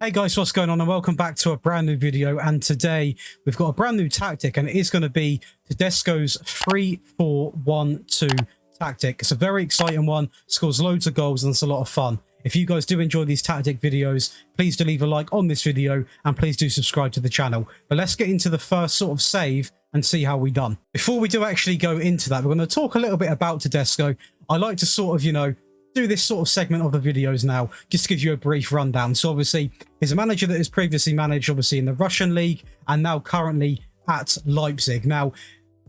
Hey guys, what's going on, and welcome back to a brand new video. And today we've got a brand new tactic, and it is going to be TEDESCO'S 3-4-1-2 tactic. It's a very exciting one, scores loads of goals, and it's a lot of fun. If you guys do enjoy these tactic videos, please do leave a like on this video and please do subscribe to the channel. But let's get into the first sort of save and see how we done. Before we do actually go into that, we're going to talk a little bit about TEDESCO. I like to sort of, do this sort of segment of the videos now, just to give you a brief rundown. So obviously, he's a manager that has previously managed, obviously, in the Russian league and now currently at Leipzig. Now,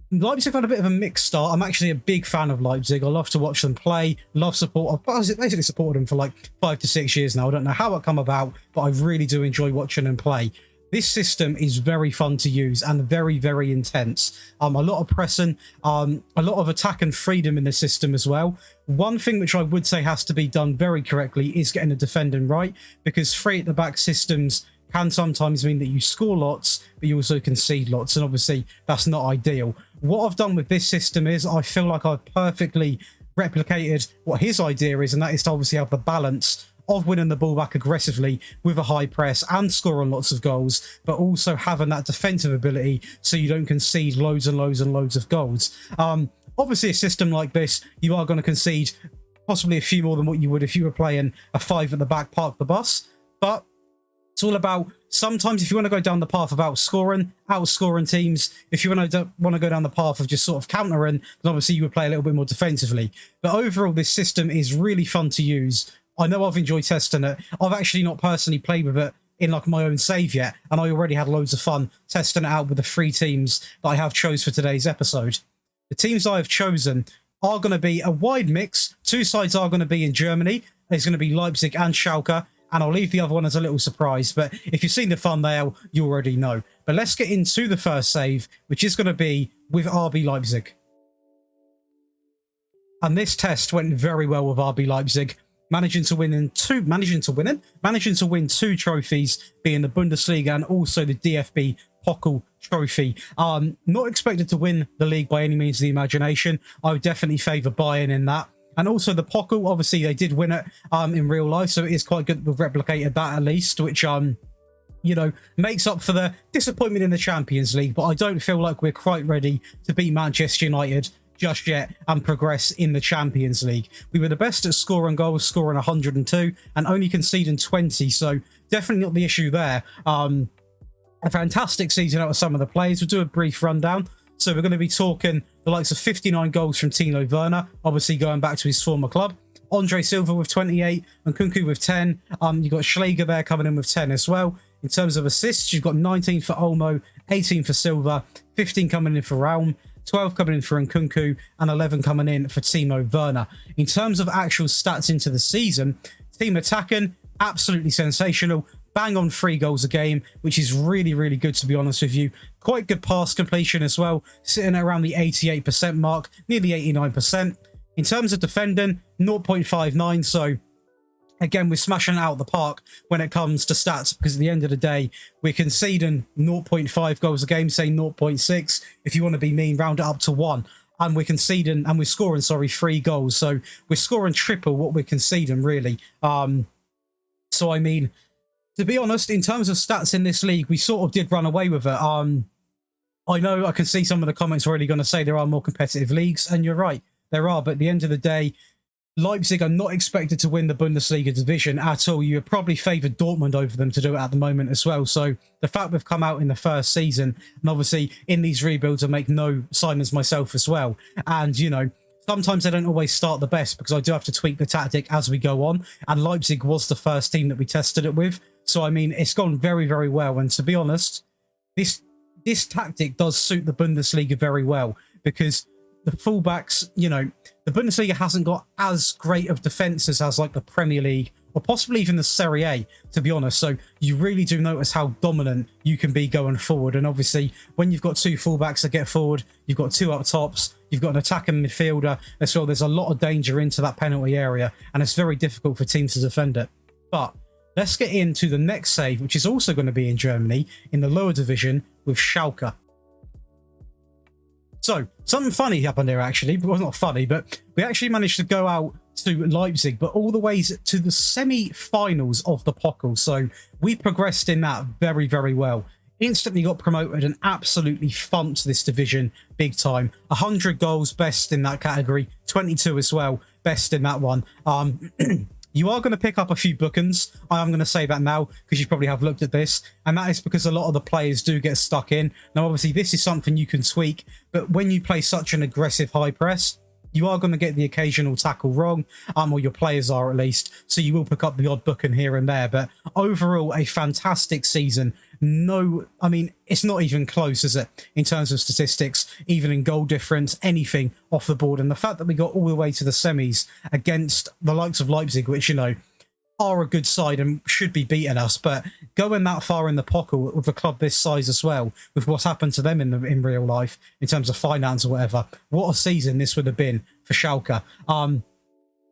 Leipzig had a bit of a mixed start. I'm actually a big fan of Leipzig. I love to watch them play, love support. I've basically supported them for like 5 to 6 years now. I don't know how it come about, but I really do enjoy watching them play. This system is very fun to use and very, very intense. A lot of pressing, a lot of attack and freedom in the system as well. One thing which I would say has to be done very correctly is getting the defending right, because three at the back systems can sometimes mean that you score lots, but you also concede lots, and obviously that's not ideal. What I've done with this system is I feel like I've perfectly replicated what his idea is, and that is to obviously have the balance of winning the ball back aggressively with a high press and scoring lots of goals, but also having that defensive ability so you don't concede loads and loads and loads of goals. Obviously, a system like this, you are going to concede possibly a few more than what you would if you were playing a 5 at the back, park the bus. But it's all about, sometimes if you want to go down the path of outscoring teams, if you want to go down the path of just sort of countering, then obviously you would play a little bit more defensively. But overall, this system is really fun to use. I know I've enjoyed testing it. I've actually not personally played with it in like my own save yet, and I already had loads of fun testing it out with the 3 teams that I have chose for today's episode. The teams I have chosen are going to be a wide mix. 2 sides are going to be in Germany. There's going to be Leipzig and Schalke, and I'll leave the other one as a little surprise. But if you've seen the thumbnail, you already know. But let's get into the first save, which is going to be with RB Leipzig. And this test went very well with RB Leipzig, managing to win 2 trophies, being the Bundesliga and also the DFB Pokal trophy. Not expected to win the league by any means of the imagination. I would definitely favour Bayern in that. And also the Pokal, obviously they did win it in real life, so it is quite good that we've replicated that at least, which makes up for the disappointment in the Champions League. But I don't feel like we're quite ready to beat Manchester United just yet and progress in the Champions League. We were the best at scoring goals, scoring 102 and only conceding 20, so definitely not the issue there. A fantastic season out of some of the players. We'll do a brief rundown. So we're going to be talking the likes of 59 goals from Timo Werner, obviously going back to his former club. Andre Silva with 28 and Nkunku with 10. You've got Schalke there coming in with 10 as well. In terms of assists, you've got 19 for Olmo, 18 for Silva, 15 coming in for Raum, 12 coming in for Nkunku, and 11 coming in for Timo Werner. In terms of actual stats into the season, team attacking, absolutely sensational. Bang on 3 goals a game, which is really, really good, to be honest with you. Quite good pass completion as well, sitting at around the 88% mark, nearly 89%. In terms of defending, 0.59, so again, we're smashing it out of the park when it comes to stats, because at the end of the day, we're conceding 0.5 goals a game, say 0.6. If you want to be mean, round it up to 1. And we're conceding, and we're scoring, 3 goals. So we're scoring triple what we're conceding, really. So, I mean, to be honest, in terms of stats in this league, we sort of did run away with it. I know I can see some of the comments already going to say there are more competitive leagues, and you're right, there are. But at the end of the day, Leipzig are not expected to win the Bundesliga division at all. You would probably favour Dortmund over them to do it at the moment as well. So the fact we've come out in the first season, and obviously in these rebuilds I make no signings myself as well. And, sometimes I don't always start the best, because I do have to tweak the tactic as we go on. And Leipzig was the first team that we tested it with. So, I mean, it's gone very, very well. And to be honest, this tactic does suit the Bundesliga very well, because the fullbacks, the Bundesliga hasn't got as great of defences as like the Premier League or possibly even the Serie A, to be honest. So you really do notice how dominant you can be going forward. And obviously, when you've got 2 fullbacks that get forward, you've got 2 up tops, you've got an attacking midfielder as well. There's a lot of danger into that penalty area, and it's very difficult for teams to defend it. But let's get into the next save, which is also going to be in Germany, in the lower division with Schalke. So, something funny happened here, actually. Well, not funny, but we actually managed to go out to Leipzig, but all the ways to the semi-finals of the Pokal. So we progressed in that very, very well. Instantly got promoted and absolutely thumped this division big time. 100 goals, best in that category. 22 as well, best in that one. You are going to pick up a few bookings. I am going to say that now because you probably have looked at this. And that is because a lot of the players do get stuck in. Now, obviously, this is something you can tweak. But when you play such an aggressive high press, you are going to get the occasional tackle wrong, or your players are at least. So you will pick up the odd booking here and there. But overall, a fantastic season. No, I mean, it's not even close, is it, in terms of statistics, even in goal difference, anything off the board. And the fact that we got all the way to the semis against the likes of Leipzig, which, you know, are a good side and should be beating us, but going that far in the Pokal with a club this size as well, with what's happened to them in real life in terms of finance or whatever, what a season this would have been for Schalke.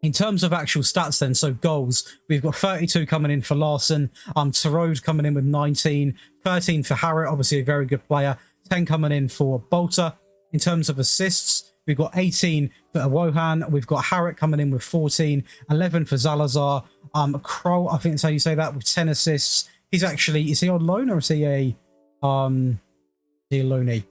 In terms of actual stats then, so goals, we've got 32 coming in for Larson, Tarode coming in with 19, 13 for Harrod, obviously a very good player, 10 coming in for Bolter. In terms of assists, we've got 18 for Wohan, we've got Harrod coming in with 14, 11 for Zalazar, Kroll, I think that's how you say that, with 10 assists. He's actually, is he on loan or is he a loanee?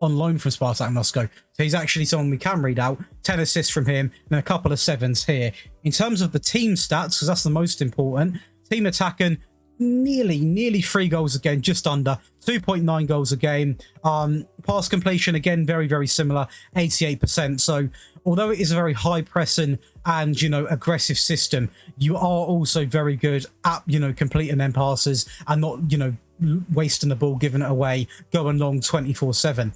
On loan from Spartak Moscow. So he's actually someone we can read out. 10 assists from him and a couple of 7s here. In terms of the team stats, because that's the most important, team attacking, nearly 3 goals a game, just under 2.9 goals a game. Pass completion, again, very, very similar, 88%. So although it is a very high pressing and, you know, aggressive system, you are also very good at, you know, completing them passes and not, you know, wasting the ball, giving it away, going long 24/7.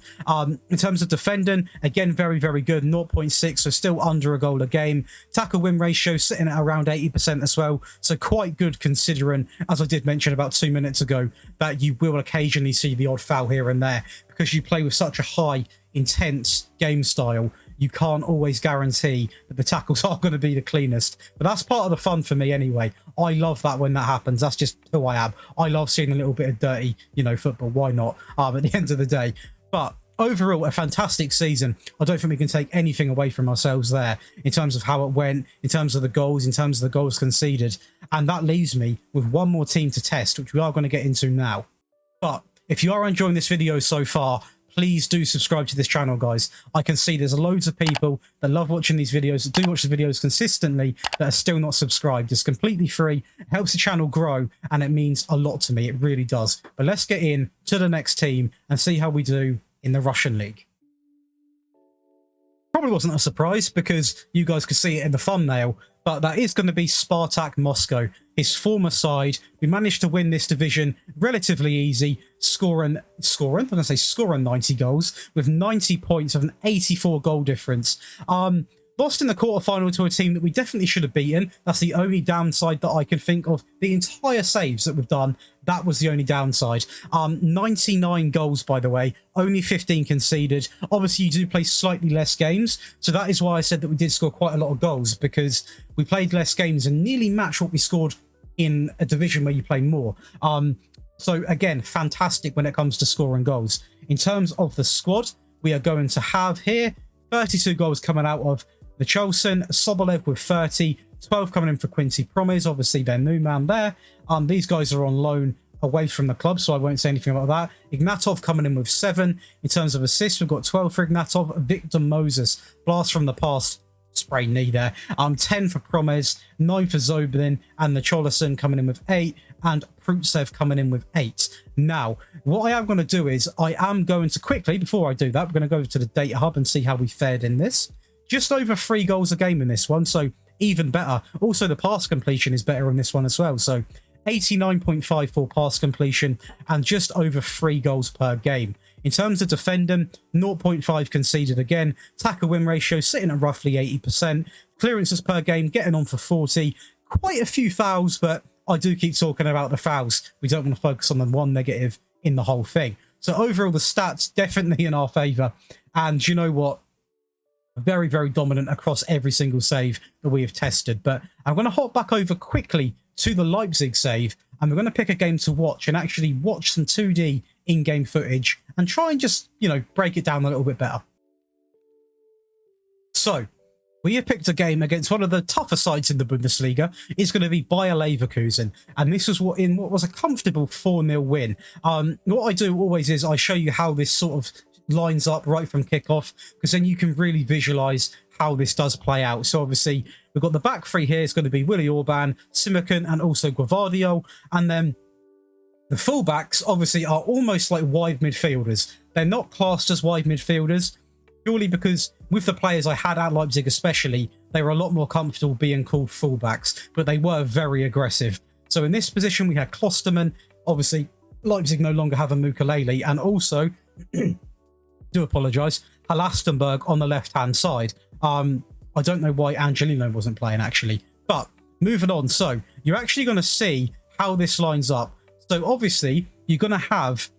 In terms of defending, again, very, very good, 0.6, so still under a goal a game. Tackle win ratio sitting at around 80% as well, so quite good considering, as I did mention about 2 minutes ago, that you will occasionally see the odd foul here and there because you play with such a high, intense game style. You can't always guarantee that the tackles are going to be the cleanest. But that's part of the fun for me anyway. I love that when that happens. That's just who I am. I love seeing a little bit of dirty, you know, football. Why not? At the end of the day. But overall, a fantastic season. I don't think we can take anything away from ourselves there in terms of how it went, in terms of the goals, in terms of the goals conceded. And that leaves me with one more team to test, which we are going to get into now. But if you are enjoying this video so far, please do subscribe to this channel, guys. I can see there's loads of people that love watching these videos, that do watch the videos consistently, that are still not subscribed. It's completely free. It helps the channel grow, and it means a lot to me. It really does. But let's get in to the next team and see how we do in the Russian league. Probably wasn't a surprise because you guys could see it in the thumbnail, but that is going to be Spartak Moscow, his former side. We managed to win this division relatively easy, scoring 90 goals with 90 points of an 84 goal difference. Lost in the quarterfinal to a team that we definitely should have beaten. That's the only downside that I can think of. The entire saves that we've done, that was the only downside. 99 goals, by the way, only 15 conceded. Obviously, you do play slightly less games, so that is why I said that we did score quite a lot of goals, because we played less games and nearly matched what we scored in a division where you play more. So again, fantastic when it comes to scoring goals. In terms of the squad, we are going to have here 32 goals coming out of the Cholson, Sobolev with 30, 12 coming in for Quincy Promes, obviously their new man there. These guys are on loan away from the club, so I won't say anything about that. Ignatov coming in with 7. In terms of assists, we've got 12 for Ignatov, Victor Moses, blast from the past, sprained knee there. 10 for Promes, 9 for Zoblin, and the Cholson coming in with 8, and Prutsev coming in with 8. Now, what I am going to do is, I am going to quickly, before I do that, we're going to go to the data hub and see how we fared in this. Just over 3 goals a game in this one, so even better. Also, the pass completion is better in this one as well, so 89.54 pass completion and just over 3 goals per game. In terms of defending, 0.5 conceded again. Tackle win ratio sitting at roughly 80%. Clearances per game getting on for 40. Quite a few fouls, but I do keep talking about the fouls. We don't want to focus on the one negative in the whole thing. So overall, the stats definitely in our favour. And you know what? Very, very dominant across every single save that we have tested. But I'm going to hop back over quickly to the Leipzig save, and we're going to pick a game to watch and actually watch some 2D in-game footage and try and just, you know, break it down a little bit better. So We have picked a game against one of the tougher sides in the Bundesliga. It's going to be Bayer Leverkusen. And this was what was a comfortable 4-0 win. What I do always is I show you how this sort of lines up right from kickoff, because then you can really visualize how this does play out. So obviously we've got the back three here. It's going to be Willy Orban, Simakan, and also Guardio. And then the fullbacks obviously are almost like wide midfielders. They're not classed as wide midfielders, purely because with the players I had at Leipzig especially, they were a lot more comfortable being called fullbacks, but they were very aggressive. So in this position, we had Klosterman. Obviously, Leipzig no longer have a Mukalele, and also, do apologise, Halastenberg on the left-hand side. I don't know why Angelino wasn't playing, actually. But moving on, so you're actually going to see how this lines up. So obviously, you're going to have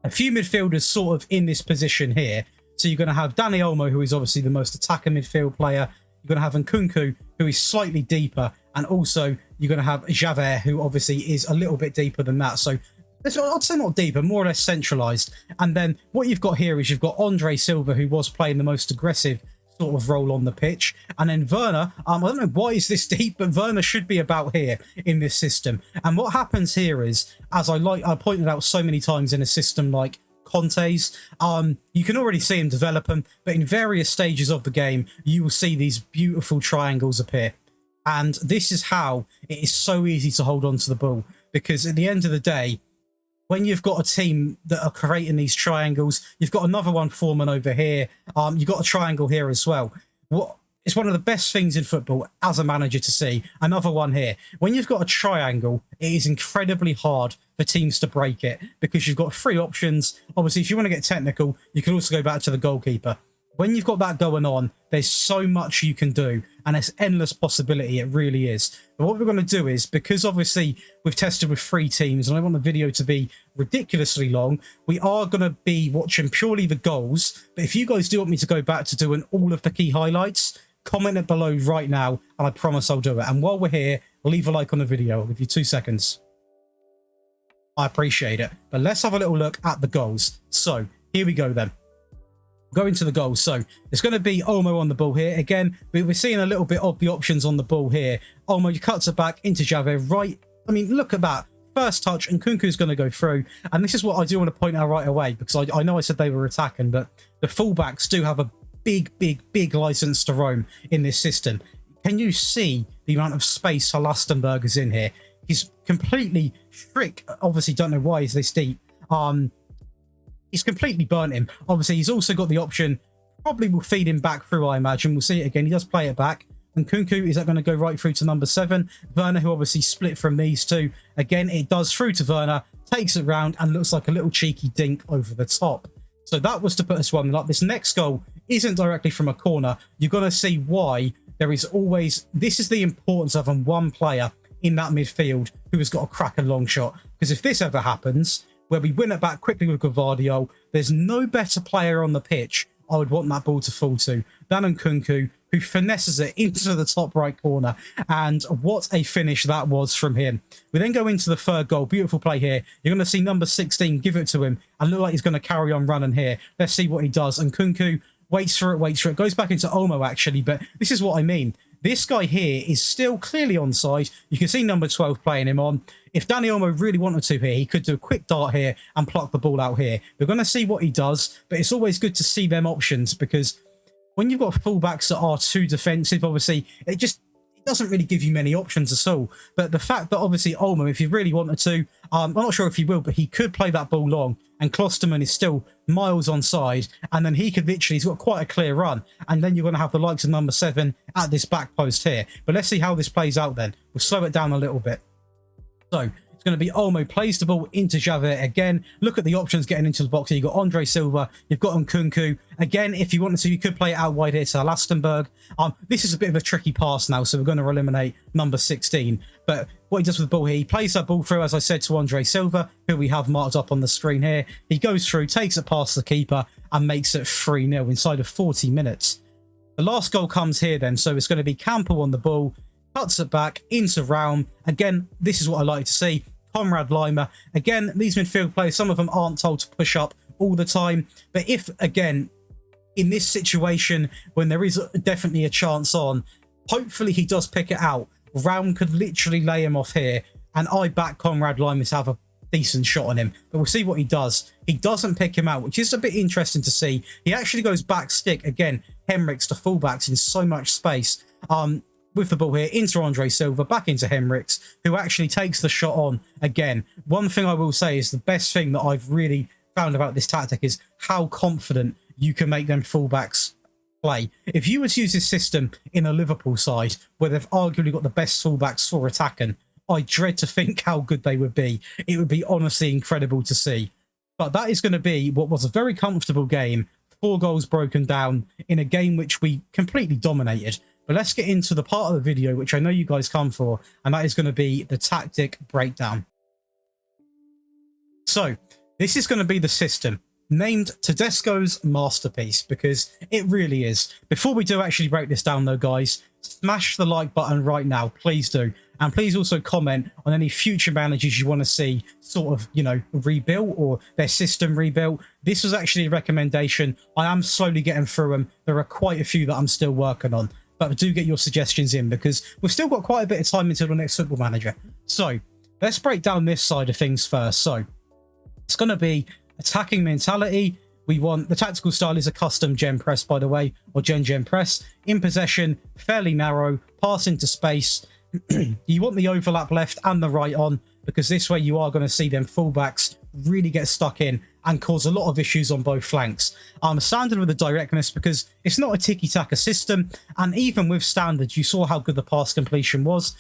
a few midfielders sort of in this position here. So you're going to have Dani Olmo, who is obviously the most attacker midfield player. You're going to have Nkunku, who is slightly deeper. And also, you're going to have Javert, who obviously is a little bit deeper than that. So I'd say not deeper, more or less centralised. And then what you've got here is you've got Andre Silva, who was playing the most aggressive sort of role on the pitch. And then Werner, I don't know why is this deep, but Werner should be about here in this system. And what happens here is, as I pointed out so many times in a system like Conte's, you can already see him develop them, but in various stages of the game, you will see these beautiful triangles appear. And this is how it is so easy to hold on to the ball, because at the end of the day, when you've got a team that are creating these triangles, you've got another one forming over here. You've got a triangle here as well. It's one of the best things in football as a manager to see. Another one here. When you've got a triangle, it is incredibly hard for teams to break it, because you've got three options. Obviously, if you want to get technical, you can also go back to the goalkeeper. When you've got that going on, there's so much you can do, and it's endless possibility. It really is. But what we're going to do is, because obviously we've tested with 3 teams, and I want the video to be ridiculously long, we are going to be watching purely the goals. But if you guys do want me to go back to doing all of the key highlights, comment it below right now, and I promise I'll do it. And while we're here, leave a like on the video. I'll give you 2 seconds. I appreciate it. But let's have a little look at the goals. So here we go then. Go into the goals. So it's going to be Olmo on the ball here. Again, we're seeing a little bit of the options on the ball here. Olmo cuts it back into Javert. Right. I mean, look at that. First touch, and Nkunku's going to go through. And this is what I do want to point out right away, because I know I said they were attacking, but the fullbacks do have a big license to roam in this system. Can you see the amount of space Halastenberg is in here? He's completely strict. Obviously, don't know why he's this deep. He's completely burnt him. Obviously, he's also got the option, probably will feed him back through, I imagine. We'll see it again. He does play it back. And Nkunku, is that going to go right through to number 7? Werner, who obviously split from these two. Again, it does through to Werner, takes it round, and looks like a little cheeky dink over the top. So that was to put us 1-0 up. This next goal isn't directly from a corner. You're going to see why there is always... This is the importance of one player in that midfield who has got a cracker long shot. Because if this ever happens, where we win it back quickly with Guardio, there's no better player on the pitch I would want that ball to fall to than Nkunku, who finesses it into the top right corner. And what a finish that was from him. We then go into the third goal. Beautiful play here. You're going to see number 16 give it to him and look like he's going to carry on running here. Let's see what he does. And Nkunku waits for it, goes back into Olmo actually, but this is what I mean. This guy here is still clearly onside. You can see number 12 playing him on. If Dani Olmo really wanted to here, he could do a quick dart here and pluck the ball out here. We're going to see what he does, but it's always good to see them options, because when you've got fullbacks that are too defensive, obviously, it doesn't really give you many options at all. But the fact that obviously Olmo, if he really wanted to, I'm not sure if he will, but he could play that ball long, and Klosterman is still miles onside, and then he could literally, he's got quite a clear run, and then you're going to have the likes of number 7 at this back post here. But let's see how this plays out then. We'll slow it down a little bit. So it's going to be Olmo plays the ball into Javert again. Look at the options getting into the box here. You've got Andre Silva. You've got Nkunku. Again, if you wanted to, you could play it out wide here to Halastenberg. This is a bit of a tricky pass now, so we're going to eliminate number 16. But what he does with the ball here, he plays that ball through, as I said, to Andre Silva, who we have marked up on the screen here. He goes through, takes it past the keeper, and makes it 3-0 inside of 40 minutes. The last goal comes here then, so it's going to be Campbell on the ball. Cuts it back into Raum. Again, this is what I like to see. Conrad Lima. Again, these midfield players, some of them aren't told to push up all the time. But if, again, in this situation, when there is definitely a chance on, hopefully he does pick it out. Raum could literally lay him off here, and I back Conrad Limes to have a decent shot on him. But we'll see what he does. He doesn't pick him out, which is a bit interesting to see. He actually goes back stick. Again, Henrichs to fullbacks in so much space. With the ball here, into Andre Silva, back into Henrichs, who actually takes the shot on again. One thing I will say is the best thing that I've really found about this tactic is how confident you can make them fullbacks play. If you were to use this system in a Liverpool side, where they've arguably got the best fullbacks for attacking, I dread to think how good they would be. It would be honestly incredible to see. But that is going to be what was a very comfortable game. 4 goals broken down in a game which we completely dominated. But let's get into the part of the video which I know you guys come for, and that is going to be the tactic breakdown. So, this is going to be the system, named Tedesco's masterpiece, because it really is. Before we do actually break this down though, guys, smash the like button right now, please do. And please also comment on any future managers you want to see sort of, you know, rebuilt or their system rebuilt. This was actually a recommendation. I am slowly getting through them. There are quite a few that I'm still working on. But do get your suggestions in, because we've still got quite a bit of time until the next Football Manager. So let's break down this side of things first. So it's going to be attacking mentality. We want the tactical style is a custom gen press, by the way, or gen press. In possession, fairly narrow, pass into space. You want the overlap left and the right on, because this way you are going to see them fullbacks really get stuck in and cause a lot of issues on both flanks. Standard with the directness, because it's not a tiki-taka system, and even with standards, you saw how good the pass completion was.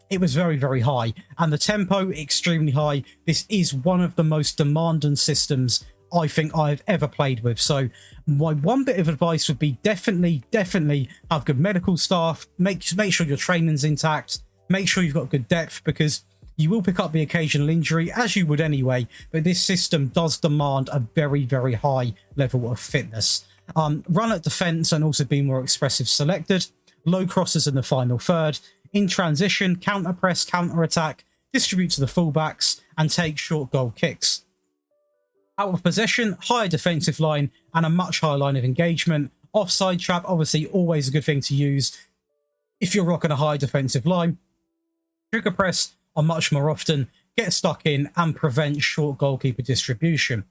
It was very, very high, and the tempo extremely high. This is one of the most demanding systems I think I've ever played with. So my one bit of advice would be definitely have good medical staff. Make sure your training's intact. Make sure you've got good depth, because you will pick up the occasional injury, as you would anyway, but this system does demand a very, very high level of fitness. Run at defence and also be more expressive selected. Low crosses in the final third. In transition, counter press, counter attack, distribute to the fullbacks, and take short goal kicks. Out of possession, higher defensive line, and a much higher line of engagement. Offside trap, obviously always a good thing to use if you're rocking a high defensive line. Trigger press on much more often, get stuck in and prevent short goalkeeper distribution.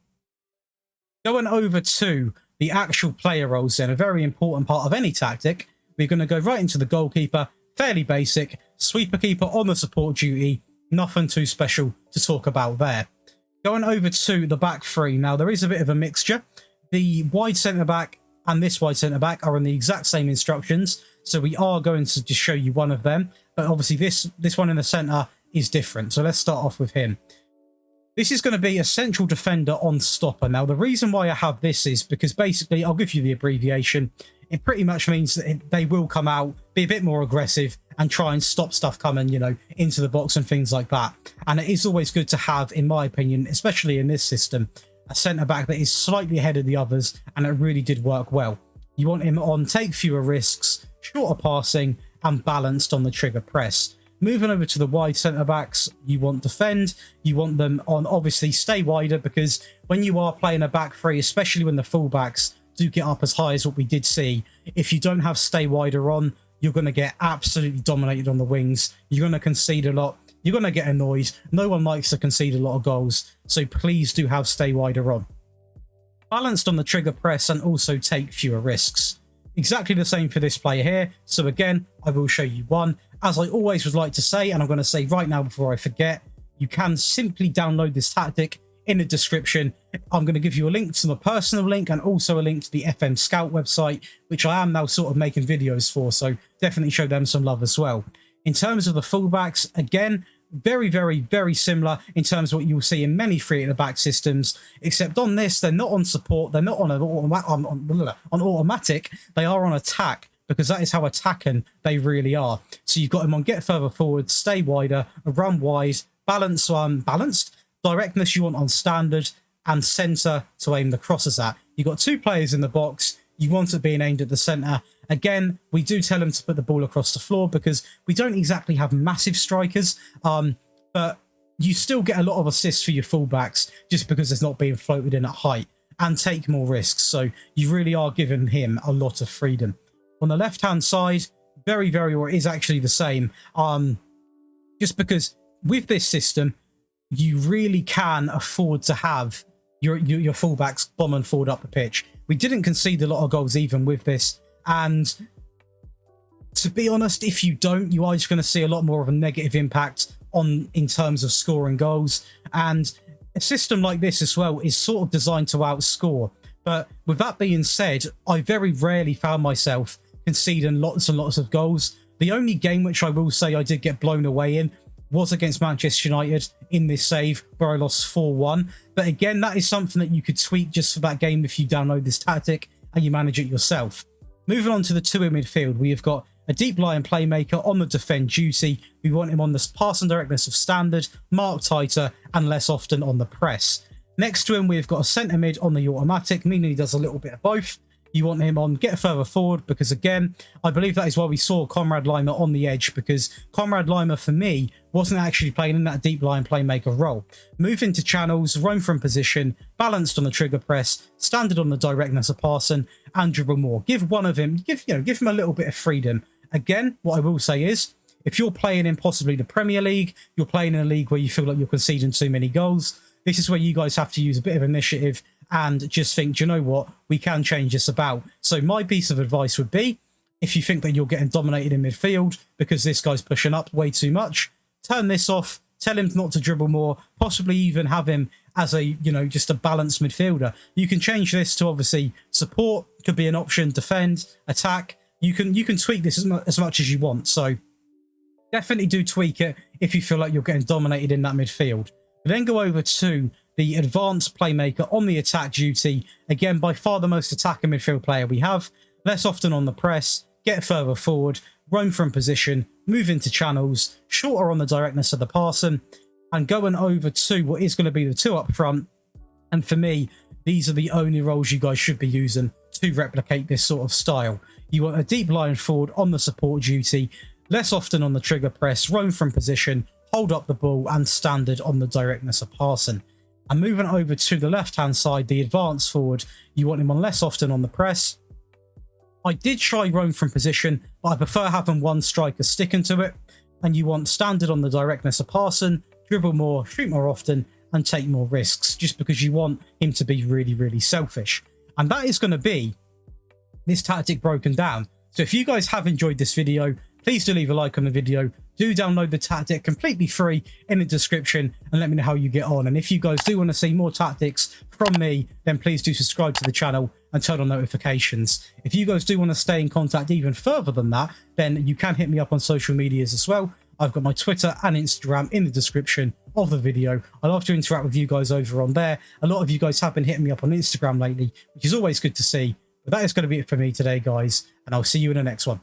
Going over to the actual player roles then, a very important part of any tactic, we're going to go right into the goalkeeper, fairly basic, sweeper keeper on the support duty, nothing too special to talk about there. Going over to the back three, now there is a bit of a mixture. The wide centre-back and this wide centre-back are on the exact same instructions, so we are going to just show you one of them, but obviously this one in the centre is different. So let's start off with him. This is going to be a central defender on stopper. Now, the reason why I have this is because basically, I'll give you the abbreviation. It pretty much means that they will come out, be a bit more aggressive, and try and stop stuff coming, you know, into the box and things like that. And it is always good to have, in my opinion, especially in this system, a centre-back that is slightly ahead of the others, and it really did work well. You want him on take fewer risks, shorter passing, and balanced on the trigger press. Moving over to the wide centre-backs, you want defend. You want them on, obviously, stay wider, because when you are playing a back three, especially when the full-backs do get up as high as what we did see, if you don't have stay wider on, you're going to get absolutely dominated on the wings. You're going to concede a lot. You're going to get annoyed. No one likes to concede a lot of goals, so please do have stay wider on. Balanced on the trigger press and also take fewer risks. Exactly the same for this player here. So again, I will show you one. As I always would like to say, and I'm going to say right now before I forget, you can simply download this tactic in the description. I'm going to give you a link to my personal link and also a link to the FM Scout website, which I am now sort of making videos for, so definitely show them some love as well. In terms of the fullbacks, again, very similar in terms of what you'll see in many three at the back systems, except on this, they're not on support, they're not on automatic, they are on attack, because that is how attacking they really are. So you've got him on get further forward, stay wider, run wide, balanced, directness you want on standard, and centre to aim the crosses at. You've got two players in the box, you want it being aimed at the centre. Again, we do tell them to put the ball across the floor because we don't exactly have massive strikers, but you still get a lot of assists for your fullbacks just because it's not being floated in at height. and take more risks. So you really are giving him a lot of freedom. On the left-hand side, or it is actually the same. Just because with this system, you really can afford to have your fullbacks bomb and forward up the pitch. We didn't concede a lot of goals even with this, and to be honest, if you don't, you are just going to see a lot more of a negative impact in terms of scoring goals. And a system like this as well is sort of designed to outscore. But with that being said, I very rarely found myself conceding lots and lots of goals. The only game which I will say I did get blown away in was against Manchester United in this save where I lost 4-1. But again, that is something that you could tweak just for that game if you download this tactic and you manage it yourself. Moving on to the two in midfield, we have got a deep lying playmaker on the defend duty. We want him on the pass and directness of standard, mark tighter, and less often on the press. Next to him, we've got a centre mid on the automatic, meaning he does a little bit of both. You want him on get further forward because, again, I believe that is why we saw Conrad Lima on the edge, because Conrad Lima, for me, wasn't actually playing in that deep line playmaker role. Move into channels, roam from position, balanced on the trigger press, standard on the directness of passing, and dribble more. Give one of him, give him a little bit of freedom. Again, what I will say is, if you're playing in possibly the Premier League, you're playing in a league where you feel like you're conceding too many goals, this is where you guys have to use a bit of initiative and just think, do you know what, we can change this about. So my piece of advice would be, if you think that you're getting dominated in midfield because this guy's pushing up way too much, turn this off, tell him not to dribble more, possibly even have him as a, just a balanced midfielder. You can change this to obviously support, could be an option, defend, attack. You can tweak this as much as you want. So definitely do tweak it if you feel like you're getting dominated in that midfield. Then go over to the advanced playmaker on the attack duty. Again, by far the most attacking midfield player we have. Less often on the press, get further forward, roam from position, move into channels, shorter on the directness of the passing, and going over to what is going to be the two up front. And for me, these are the only roles you guys should be using to replicate this sort of style. You want a deep line forward on the support duty, less often on the trigger press, roam from position, hold up the ball, and standard on the directness of passing. And moving over to the left-hand side, the advanced forward, you want him on less often on the press. I did try roam from position, but I prefer having one striker sticking to it. And you want standard on the directness of passing, dribble more, shoot more often, and take more risks, just because you want him to be really, really selfish. And that is going to be this tactic broken down. So if you guys have enjoyed this video, please do leave a like on the video. Do download the tactic completely free in the description and let me know how you get on. And if you guys do want to see more tactics from me, then please do subscribe to the channel and turn on notifications. If you guys do want to stay in contact even further than that, then you can hit me up on social medias as well. I've got my Twitter and Instagram in the description of the video. I love to interact with you guys over on there. A lot of you guys have been hitting me up on Instagram lately, which is always good to see. But that is going to be it for me today, guys, and I'll see you in the next one.